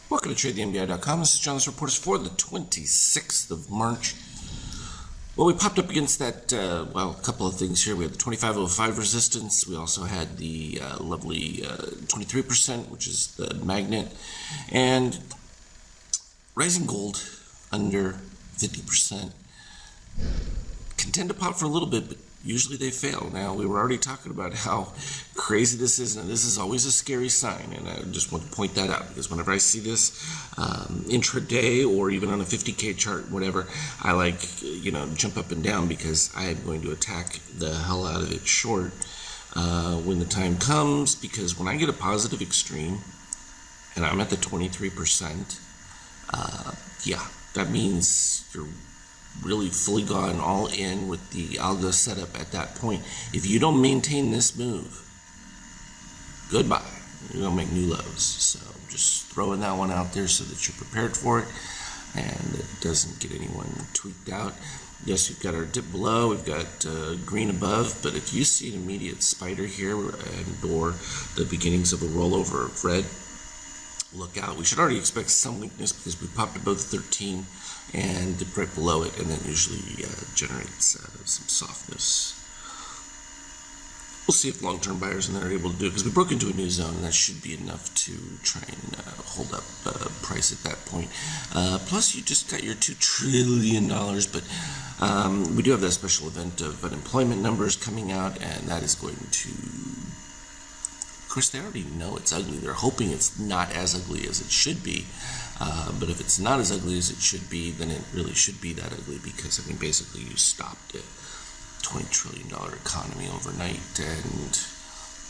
Welcome to TradeTheNBI.com. This is John. This report is for the 26th of March. Well, we popped up against that, a couple of things here. We had the 2505 resistance. We also had the lovely 23%, which is the magnet. And rising gold under 50%. Can tend to pop for a little bit, but usually they fail. Now, we were already talking about how crazy this is, and this is always a scary sign, and I just want to point that out, because whenever I see this intraday or even on a 50K chart, whatever, I jump up and down, because I am going to attack the hell out of it short when the time comes, because when I get a positive extreme, and I'm at the 23%, that means you're really fully gone all in with the algo setup at that point. If you don't maintain this move, goodbye. You're going to make new lows. So just throwing that one out there so that you're prepared for it and it doesn't get anyone tweaked out. Yes, we've got our dip below, we've got green above, but if you see an immediate spider here and or the beginnings of a rollover of red, look out. We should already expect some weakness because we popped above 13 and dipped right below it, and then usually generates some softness. We'll see if long-term buyers in there are able to do it, because we broke into a new zone, and that should be enough to try and hold up price at that point. Plus, you just got your $2 trillion, but we do have that special event of unemployment numbers coming out, and that is going to... Of course, they already know it's ugly. They're hoping it's not as ugly as it should be. But if it's not as ugly as it should be, then it really should be that ugly, because, basically you stopped a $20 trillion economy overnight, and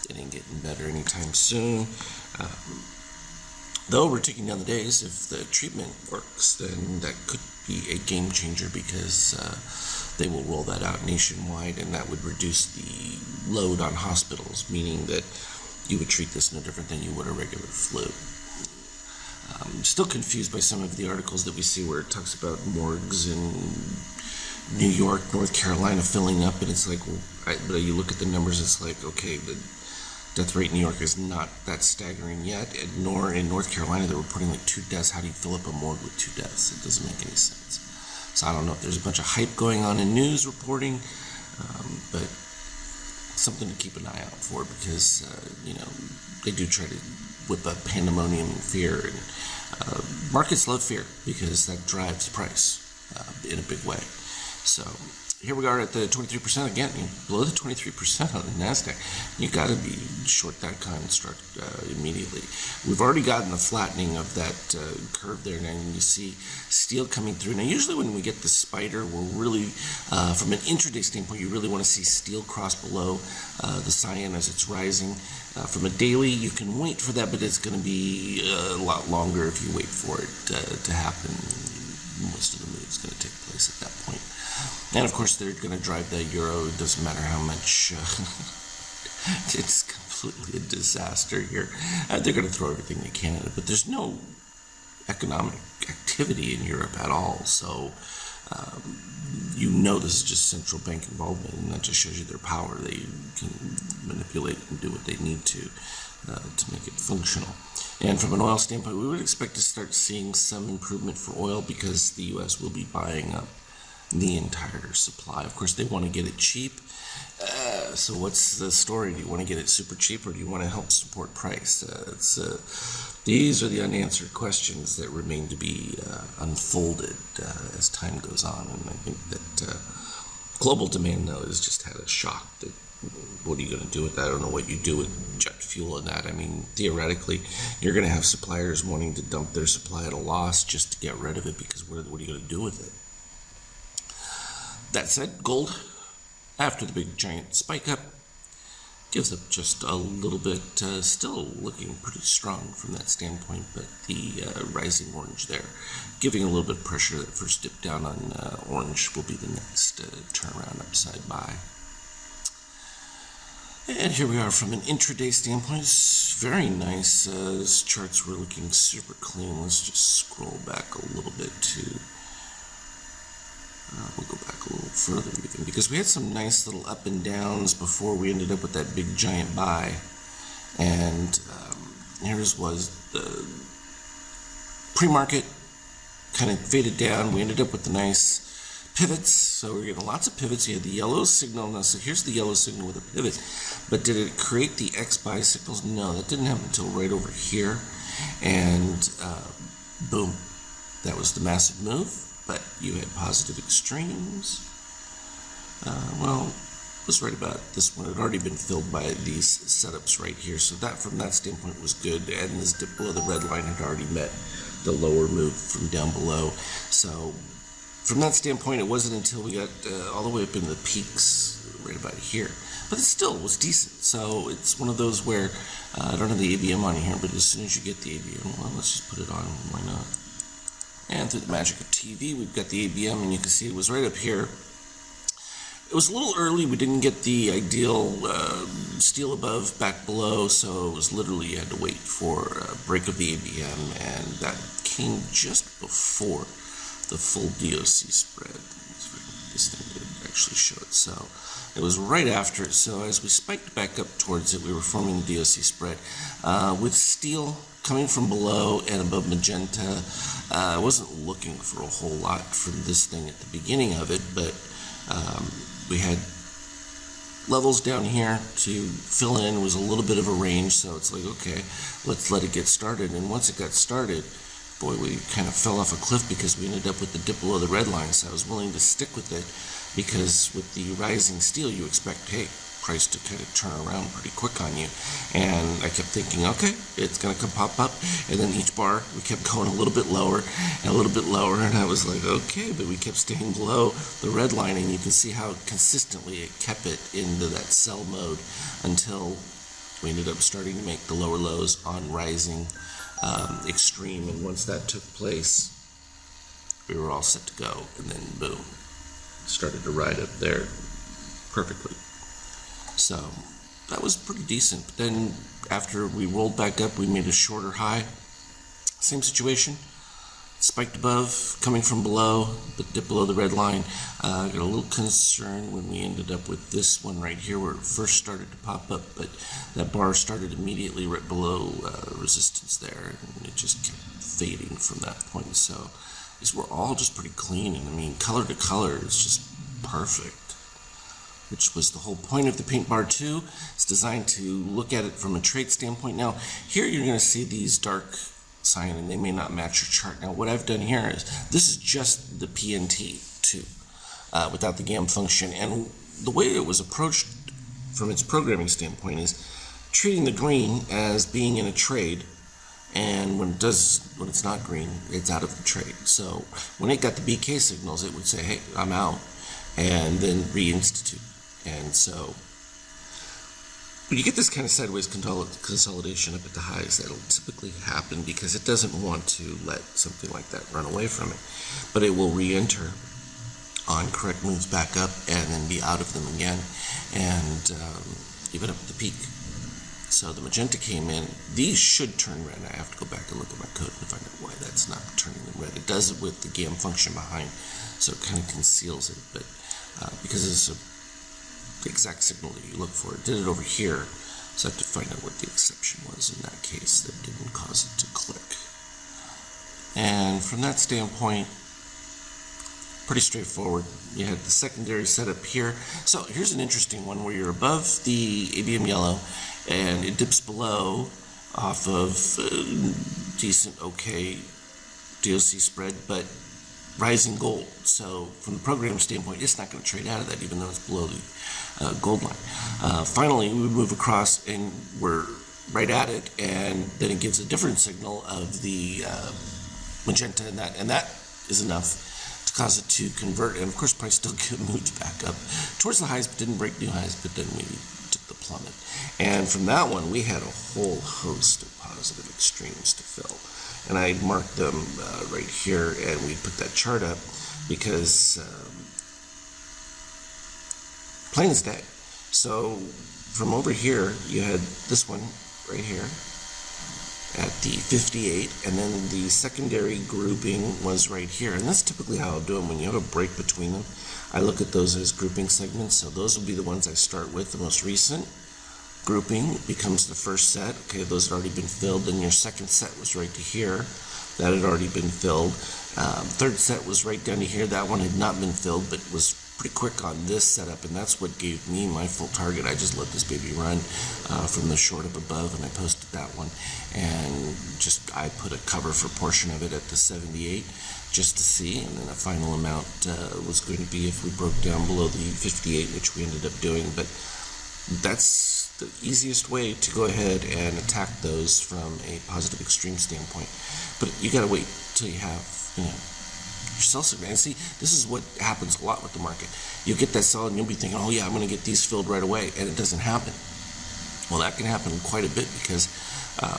it ain't getting better anytime soon. Though we're taking down the days, if the treatment works, then that could be a game changer, because they will roll that out nationwide, and that would reduce the load on hospitals, meaning that you would treat this no different than you would a regular flu. I'm still confused by some of the articles that we see where it talks about morgues in New York, North Carolina filling up, and it's like, but you look at the numbers, it's like, okay, the death rate in New York is not that staggering yet, nor in North Carolina they're reporting like 2 deaths. How do you fill up a morgue with 2 deaths? It doesn't make any sense. So I don't know if there's a bunch of hype going on in news reporting, but something to keep an eye out for, because they do try to whip up pandemonium and fear, and markets love fear because that drives price in a big way. So here we are at the 23% again, below the 23% on the NASDAQ. You got to be short that construct immediately. We've already gotten the flattening of that curve there now, and you see steel coming through. Now, usually when we get the spider, we're really, from an intraday standpoint, you really want to see steel cross below the cyan as it's rising. From a daily, you can wait for that, but it's going to be a lot longer if you wait for it to happen. Most of the move is going to take place at that point. And of course, they're going to drive the euro. It doesn't matter how much. It's completely a disaster here. They're going to throw everything they can at it, but there's no economic activity in Europe at all. So, this is just central bank involvement, and that just shows you their power. They can manipulate and do what they need to make it functional. And from an oil standpoint, we would expect to start seeing some improvement for oil, because the U.S. will be buying up the entire supply. Of course, they want to get it cheap. So what's the story? Do you want to get it super cheap, or do you want to help support price? These are the unanswered questions that remain to be unfolded as time goes on. And I think that global demand, though, has just had a shock. That what are you going to do with that? I don't know what you do with jet fuel and that. Theoretically, you're going to have suppliers wanting to dump their supply at a loss just to get rid of it, because what are you going to do with it? That said, gold, after the big giant spike up, gives up just a little bit, still looking pretty strong from that standpoint, but the rising orange there, giving a little bit of pressure. That first dip down on orange will be the next turnaround upside buy. And here we are from an intraday standpoint. It's very nice. These charts were looking super clean. Let's just scroll back a little bit to... we'll go back a little further even, because we had some nice little up and downs before we ended up with that big giant buy. And here's was the pre-market kind of faded down. We ended up with the nice pivots, so we're getting lots of pivots. You had the yellow signal. Now, so here's the yellow signal with a pivot, but did it create the X-buy signals? No, that didn't happen until right over here, and boom, that was the massive move. But you had positive extremes. Well, it was right about this one. It had already been filled by these setups right here, so that from that standpoint was good, and this dip below the red line had already met the lower move from down below. So from that standpoint, it wasn't until we got all the way up in the peaks right about here, but it still was decent. So it's one of those where I don't have the ABM on here, but as soon as you get the ABM, well, let's just put it on. Why not? And through the magic of TV, we've got the ABM, and you can see it was right up here. It was a little early. We didn't get the ideal steel above, back below, so it was literally you had to wait for a break of the ABM, and that came just before the full DOC spread. This thing did actually show it, so it was right after it. So as we spiked back up towards it, we were forming the DOC spread with steel coming from below and above magenta. I wasn't looking for a whole lot from this thing at the beginning of it, but we had levels down here to fill in. It was a little bit of a range, so it's like, okay, let's let it get started. And once it got started, boy, we kind of fell off a cliff because we ended up with the dip below the red line. So I was willing to stick with it because with the rising steel, you expect, hey, price to kind of turn around pretty quick on you. And I kept thinking, okay, it's going to come pop up. And then each bar, we kept going a little bit lower and a little bit lower. And I was like, okay, but we kept staying below the red line. And you can see how consistently it kept it into that sell mode until we ended up starting to make the lower lows on rising extreme. And once that took place, we were all set to go. And then boom, started to ride up there perfectly. So that was pretty decent. But then after we rolled back up, we made a shorter high. Same situation. Spiked above, coming from below, but dipped below the red line. Got a little concerned when we ended up with this one right here where it first started to pop up, but that bar started immediately right below resistance there, and it just kept fading from that point. So these were all just pretty clean, and I mean, color to color is just perfect, which was the whole point of the Paint Bar 2. It's designed to look at it from a trade standpoint. Now, here you're going to see these dark cyan, and they may not match your chart. Now, what I've done here is, this is just the PNT 2 without the GAM function. And the way it was approached from its programming standpoint is treating the green as being in a trade, and when it's not green, it's out of the trade. So when it got the BK signals, it would say, hey, I'm out, and then reinstitute. And so when you get this kind of sideways consolidation up at the highs, that'll typically happen because it doesn't want to let something like that run away from it. But it will re-enter on correct moves back up and then be out of them again and even up at the peak. So the magenta came in. These should turn red. I have to go back and look at my code and find out why that's not turning them red. It does it with the GAM function behind, so it kind of conceals it. But because it's the exact signal that you look for, it did it over here. So I have to find out what the exception was in that case that didn't cause it to click. And from that standpoint, pretty straightforward. You had the secondary setup here. So here's an interesting one where you're above the ABM yellow and it dips below off of decent, okay DOC spread, but rising gold. So from the program standpoint, it's not going to trade out of that, even though it's below the gold line. Finally, we move across and we're right at it, and then it gives a different signal of the magenta, and that is enough to cause it to convert. And of course, price still moved back up towards the highs, but didn't break new highs, but then we took the plummet. And from that one, we had a whole host of positive extremes to fill. And I marked them right here, and we put that chart up because plain as day. So from over here, you had this one right here at the 58, and then the secondary grouping was right here. And that's typically how I'll do them. When you have a break between them, I look at those as grouping segments. So those will be the ones I start with, the most recent. grouping becomes the first set. Okay, those had already been filled. Then your second set was right to here. That had already been filled. Third set was right down to here. That one had not been filled, but was pretty quick on this setup, and that's what gave me my full target. I just let this baby run from the short up above, and I posted that one. And I put a cover for a portion of it at the 78 just to see, and then a final amount was going to be if we broke down below the 58, which we ended up doing. But that's the easiest way to go ahead and attack those from a positive extreme standpoint. But you got to wait till you have, your sell signal. And see, this is what happens a lot with the market. You'll get that sell and you'll be thinking, oh yeah, I'm going to get these filled right away, and it doesn't happen. Well, that can happen quite a bit because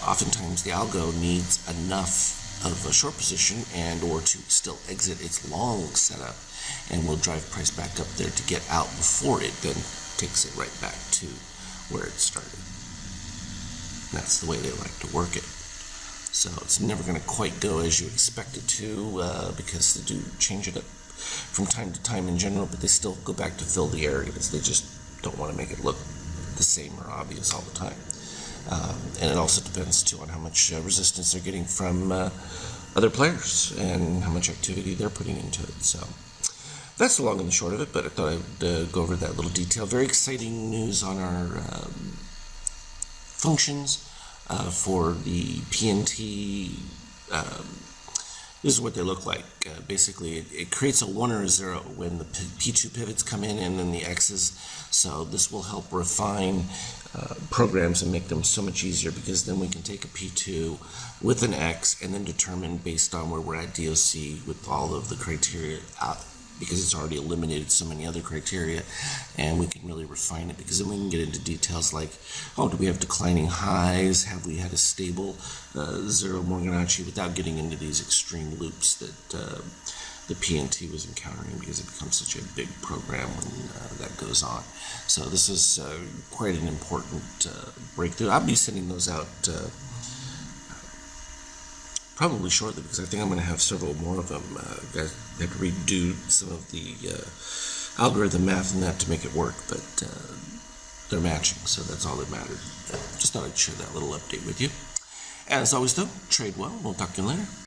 oftentimes the algo needs enough of a short position and or to still exit its long setup, and will drive price back up there to get out before it then takes it right back to where it started. And that's the way they like to work it. So it's never going to quite go as you expect it to because they do change it up from time to time in general, but they still go back to fill the areas. They just don't want to make it look the same or obvious all the time. And it also depends too on how much resistance they're getting from other players and how much activity they're putting into it. So that's the long and the short of it, but I thought I'd go over that little detail. Very exciting news on our functions for the PNT. This is what they look like. Basically, it creates a 1 or a 0 when the P2 pivots come in and then the X's. So this will help refine programs and make them so much easier, because then we can take a P2 with an X and then determine based on where we're at DOC with all of the criteria out, because it's already eliminated so many other criteria, and we can really refine it, because then we can get into details like, oh, do we have declining highs? Have we had a stable zero Morganacci, without getting into these extreme loops that the PNT was encountering, because it becomes such a big program when that goes on. So this is quite an important breakthrough. I'll be sending those out probably shortly, because I think I'm going to have several more of them. I have to redo some of the algorithm math and that to make it work, but they're matching, so that's all that mattered. Just thought I'd share that little update with you. As always though, trade well. We'll talk to you later.